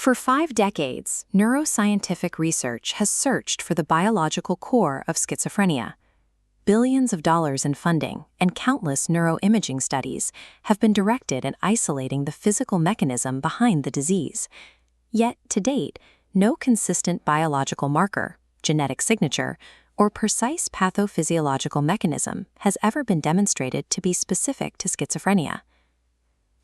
For 5 decades, neuroscientific research has searched for the biological core of schizophrenia. Billions of dollars in funding and countless neuroimaging studies have been directed at isolating the physical mechanism behind the disease. Yet, to date, no consistent biological marker, genetic signature, or precise pathophysiological mechanism has ever been demonstrated to be specific to schizophrenia.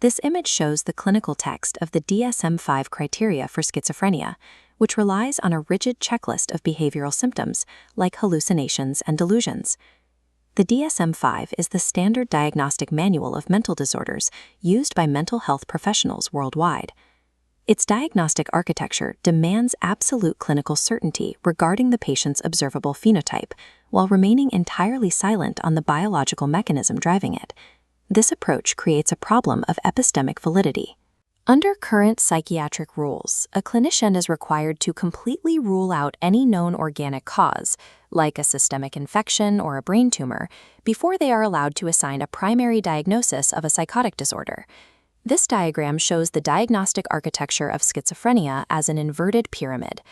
This image shows the clinical text of the DSM-5 criteria for schizophrenia, which relies on a rigid checklist of behavioral symptoms like hallucinations and delusions. The DSM-5 is the standard diagnostic manual of mental disorders used by mental health professionals worldwide. Its diagnostic architecture demands absolute clinical certainty regarding the patient's observable phenotype, while remaining entirely silent on the biological mechanism driving it. This approach creates a problem of epistemic validity. Under current psychiatric rules, a clinician is required to completely rule out any known organic cause, like a systemic infection or a brain tumor, before they are allowed to assign a primary diagnosis of a psychotic disorder. This diagram shows the diagnostic architecture of schizophrenia as an inverted pyramid.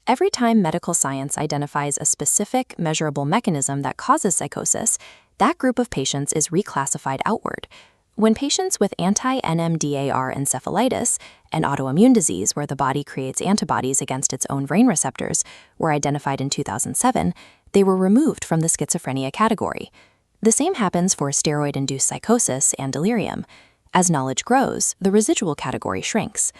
Every time medical science identifies a specific, measurable mechanism that causes psychosis, that group of patients is reclassified outward. When patients with anti-NMDAR encephalitis, an autoimmune disease where the body creates antibodies against its own brain receptors, were identified in 2007, they were removed from the schizophrenia category. The same happens for steroid-induced psychosis and delirium. As knowledge grows, the residual category shrinks.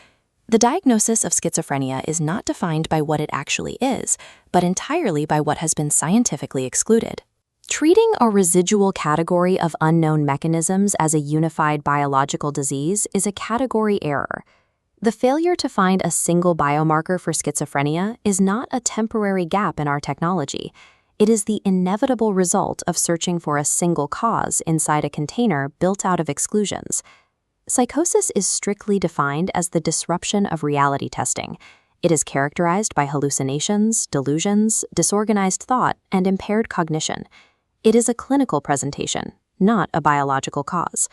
The diagnosis of schizophrenia is not defined by what it actually is, but entirely by what has been scientifically excluded. Treating a residual category of unknown mechanisms as a unified biological disease is a category error. The failure to find a single biomarker for schizophrenia is not a temporary gap in our technology. It is the inevitable result of searching for a single cause inside a container built out of exclusions. Psychosis is strictly defined as the disruption of reality testing. It is characterized by hallucinations, delusions, disorganized thought, and impaired cognition. It is a clinical presentation, not a biological cause.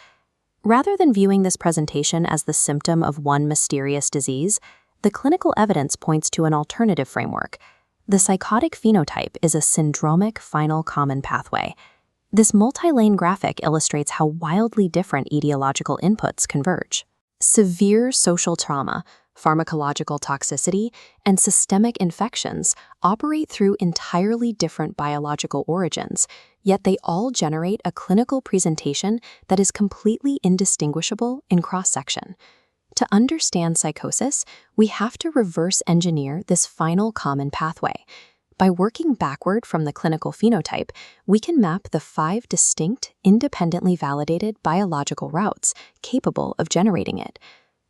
Rather than viewing this presentation as the symptom of one mysterious disease, the clinical evidence points to an alternative framework. The psychotic phenotype is a syndromic final common pathway. This multi-lane graphic illustrates how wildly different etiological inputs converge. Severe social trauma, pharmacological toxicity, and systemic infections operate through entirely different biological origins, yet they all generate a clinical presentation that is completely indistinguishable in cross-section. To understand psychosis, we have to reverse engineer this final common pathway. By working backward from the clinical phenotype, we can map the 5 distinct, independently validated biological routes capable of generating it.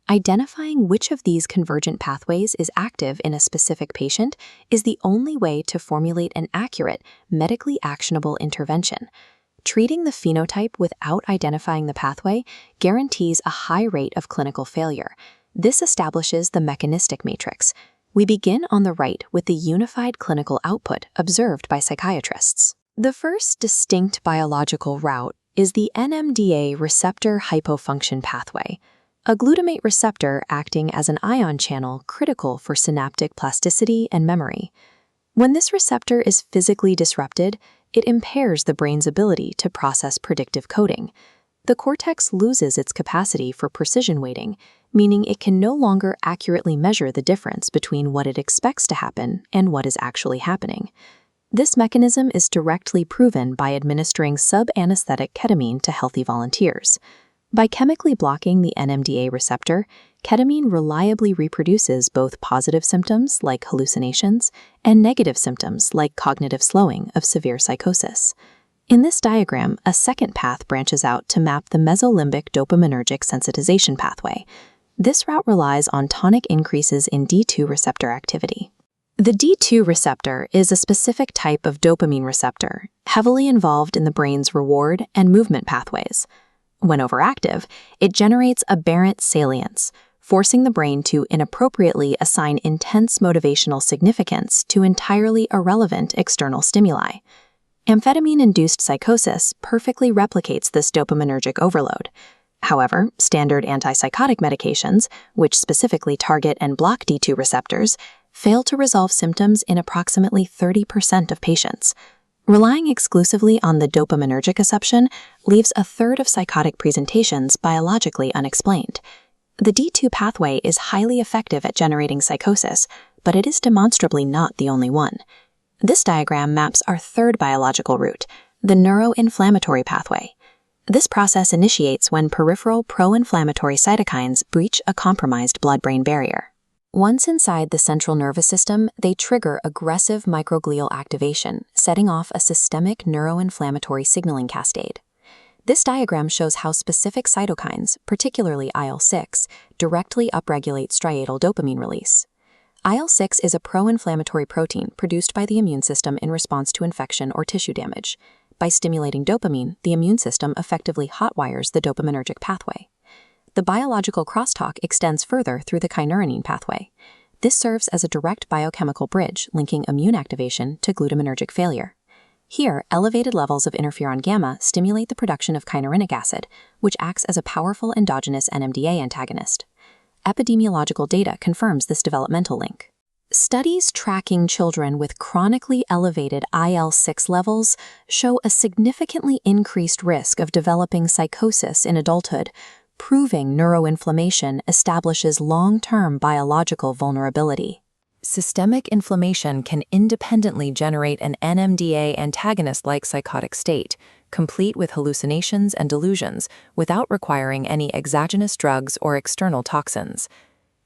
Identifying which of these convergent pathways is active in a specific patient is the only way to formulate an accurate, medically actionable intervention. Treating the phenotype without identifying the pathway guarantees a high rate of clinical failure. This establishes the mechanistic matrix. We begin on the right with the unified clinical output observed by psychiatrists. The first distinct biological route is the NMDA receptor hypofunction pathway, a glutamate receptor acting as an ion channel critical for synaptic plasticity and memory. When this receptor is physically disrupted, it impairs the brain's ability to process predictive coding. The cortex loses its capacity for precision weighting, meaning it can no longer accurately measure the difference between what it expects to happen and what is actually happening. This mechanism is directly proven by administering sub-anesthetic ketamine to healthy volunteers. By chemically blocking the NMDA receptor, ketamine reliably reproduces both positive symptoms like hallucinations and negative symptoms like cognitive slowing of severe psychosis. In this diagram, a second path branches out to map the mesolimbic dopaminergic sensitization pathway. This route relies on tonic increases in D2 receptor activity. The D2 receptor is a specific type of dopamine receptor, heavily involved in the brain's reward and movement pathways. When overactive, it generates aberrant salience, forcing the brain to inappropriately assign intense motivational significance to entirely irrelevant external stimuli. Amphetamine-induced psychosis perfectly replicates this dopaminergic overload. However, standard antipsychotic medications, which specifically target and block D2 receptors, fail to resolve symptoms in approximately 30% of patients. Relying exclusively on the dopaminergic assumption leaves a third of psychotic presentations biologically unexplained. The D2 pathway is highly effective at generating psychosis, but it is demonstrably not the only one. This diagram maps our third biological route, the neuroinflammatory pathway. This process initiates when peripheral pro-inflammatory cytokines breach a compromised blood-brain barrier. Once inside the central nervous system, they trigger aggressive microglial activation, setting off a systemic neuroinflammatory signaling cascade. This diagram shows how specific cytokines, particularly IL-6, directly upregulate striatal dopamine release. IL-6 is a pro-inflammatory protein produced by the immune system in response to infection or tissue damage. By stimulating dopamine, the immune system effectively hotwires the dopaminergic pathway. The biological crosstalk extends further through the kynurenine pathway. This serves as a direct biochemical bridge linking immune activation to glutaminergic failure. Here, elevated levels of interferon gamma stimulate the production of kynurenic acid, which acts as a powerful endogenous NMDA antagonist. Epidemiological data confirms this developmental link. Studies tracking children with chronically elevated IL-6 levels show a significantly increased risk of developing psychosis in adulthood, proving neuroinflammation establishes long-term biological vulnerability. Systemic inflammation can independently generate an NMDA antagonist-like psychotic state, complete with hallucinations and delusions, without requiring any exogenous drugs or external toxins.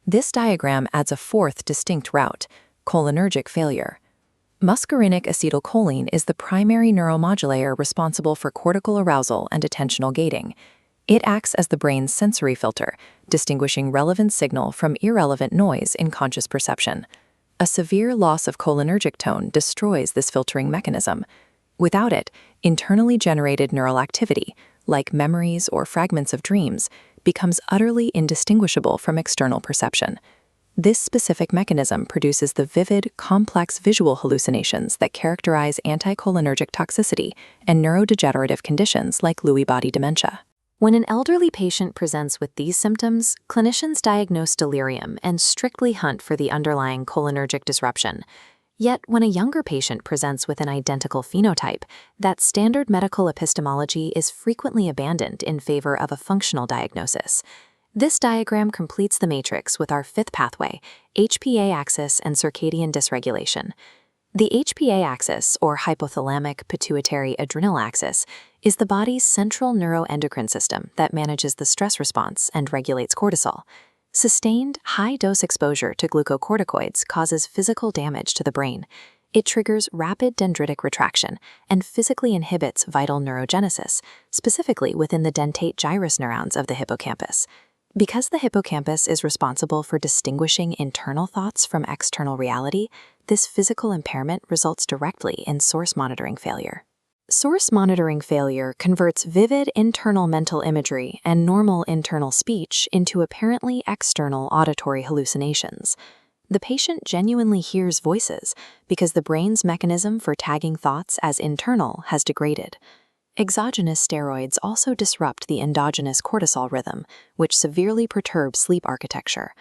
This diagram adds a fourth distinct route, cholinergic failure. Muscarinic acetylcholine is the primary neuromodulator responsible for cortical arousal and attentional gating. It acts as the brain's sensory filter, distinguishing relevant signal from irrelevant noise in conscious perception. A severe loss of cholinergic tone destroys this filtering mechanism. Without it, internally generated neural activity, like memories or fragments of dreams, becomes utterly indistinguishable from external perception. This specific mechanism produces the vivid, complex visual hallucinations that characterize anticholinergic toxicity and neurodegenerative conditions like Lewy body dementia. When an elderly patient presents with these symptoms, clinicians diagnose delirium and strictly hunt for the underlying cholinergic disruption. Yet, when a younger patient presents with an identical phenotype, that standard medical epistemology is frequently abandoned in favor of a functional diagnosis. This diagram completes the matrix with our fifth pathway, HPA axis and circadian dysregulation. The HPA axis, or hypothalamic-pituitary-adrenal axis, is the body's central neuroendocrine system that manages the stress response and regulates cortisol. Sustained, high-dose exposure to glucocorticoids causes physical damage to the brain. It triggers rapid dendritic retraction and physically inhibits vital neurogenesis, specifically within the dentate gyrus neurons of the hippocampus. Because the hippocampus is responsible for distinguishing internal thoughts from external reality, this physical impairment results directly in source monitoring failure. Source monitoring failure converts vivid internal mental imagery and normal internal speech into apparently external auditory hallucinations. The patient genuinely hears voices because the brain's mechanism for tagging thoughts as internal has degraded. Exogenous steroids also disrupt the endogenous cortisol rhythm, which severely perturbs sleep architecture.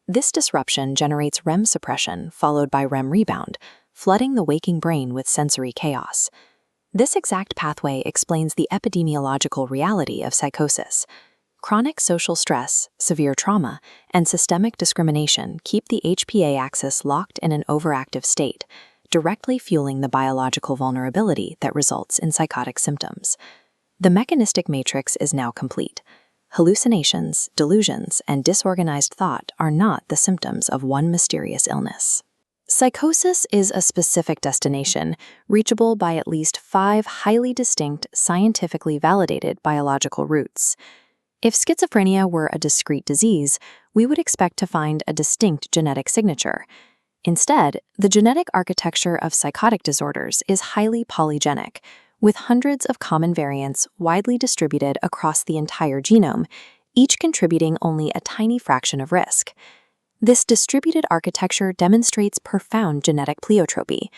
This disruption generates REM suppression followed by REM rebound, flooding the waking brain with sensory chaos. This exact pathway explains the epidemiological reality of psychosis. Chronic social stress, severe trauma, and systemic discrimination keep the HPA axis locked in an overactive state, directly fueling the biological vulnerability that results in psychotic symptoms. The mechanistic matrix is now complete. Hallucinations, delusions, and disorganized thought are not the symptoms of one mysterious illness. Psychosis is a specific destination, reachable by at least 5 highly distinct, scientifically validated biological routes. If schizophrenia were a discrete disease, we would expect to find a distinct genetic signature. Instead, the genetic architecture of psychotic disorders is highly polygenic, with hundreds of common variants widely distributed across the entire genome, each contributing only a tiny fraction of risk. This distributed architecture demonstrates profound genetic pleiotropy.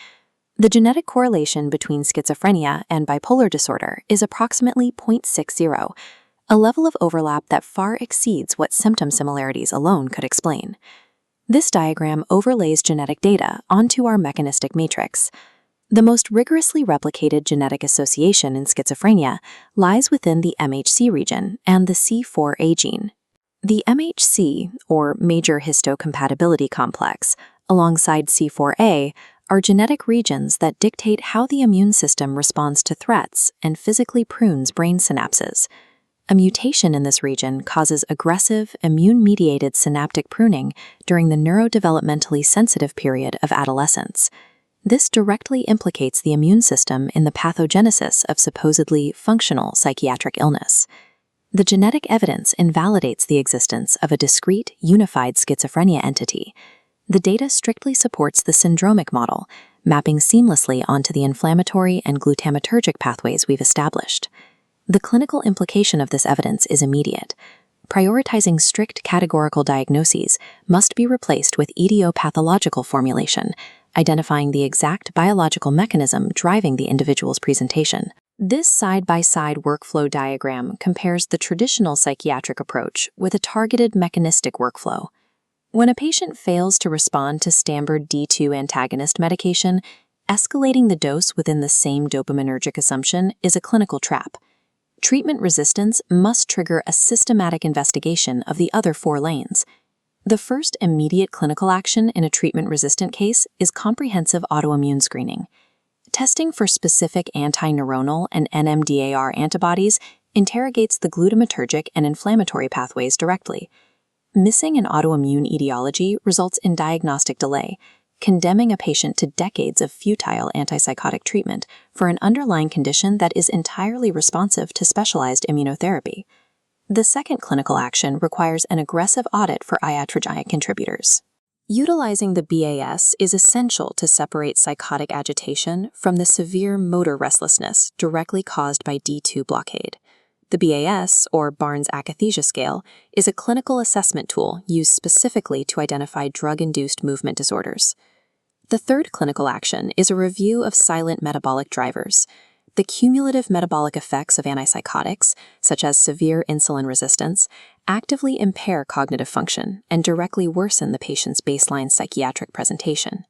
The genetic correlation between schizophrenia and bipolar disorder is approximately 0.60, a level of overlap that far exceeds what symptom similarities alone could explain. This diagram overlays genetic data onto our mechanistic matrix. The most rigorously replicated genetic association in schizophrenia lies within the MHC region and the C4A gene. The MHC, or major histocompatibility complex, alongside C4A, are genetic regions that dictate how the immune system responds to threats and physically prunes brain synapses. A mutation in this region causes aggressive, immune-mediated synaptic pruning during the neurodevelopmentally sensitive period of adolescence. This directly implicates the immune system in the pathogenesis of supposedly functional psychiatric illness. The genetic evidence invalidates the existence of a discrete, unified schizophrenia entity. The data strictly supports the syndromic model, mapping seamlessly onto the inflammatory and glutamatergic pathways we've established. The clinical implication of this evidence is immediate. Prioritizing strict categorical diagnoses must be replaced with etiopathological formulation, identifying the exact biological mechanism driving the individual's presentation. This side-by-side workflow diagram compares the traditional psychiatric approach with a targeted mechanistic workflow. When a patient fails to respond to standard D2 antagonist medication, escalating the dose within the same dopaminergic assumption is a clinical trap. Treatment resistance must trigger a systematic investigation of the other 4 lanes. The first immediate clinical action in a treatment-resistant case is comprehensive autoimmune screening. Testing for specific anti-neuronal and NMDAR antibodies interrogates the glutamatergic and inflammatory pathways directly. Missing an autoimmune etiology results in diagnostic delay, condemning a patient to decades of futile antipsychotic treatment for an underlying condition that is entirely responsive to specialized immunotherapy. The second clinical action requires an aggressive audit for iatrogenic contributors. Utilizing the BAS is essential to separate psychotic agitation from the severe motor restlessness directly caused by D2 blockade. The BAS, or Barnes Akathisia Scale, is a clinical assessment tool used specifically to identify drug-induced movement disorders. The third clinical action is a review of silent metabolic drivers. The cumulative metabolic effects of antipsychotics, such as severe insulin resistance, actively impair cognitive function and directly worsen the patient's baseline psychiatric presentation.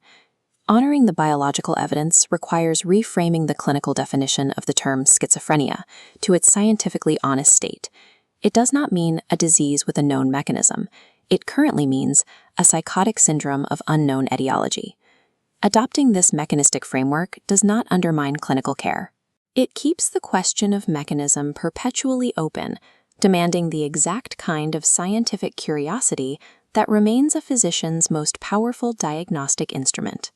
Honoring the biological evidence requires reframing the clinical definition of the term schizophrenia to its scientifically honest state. It does not mean a disease with a known mechanism. It currently means a psychotic syndrome of unknown etiology. Adopting this mechanistic framework does not undermine clinical care. It keeps the question of mechanism perpetually open, demanding the exact kind of scientific curiosity that remains a physician's most powerful diagnostic instrument.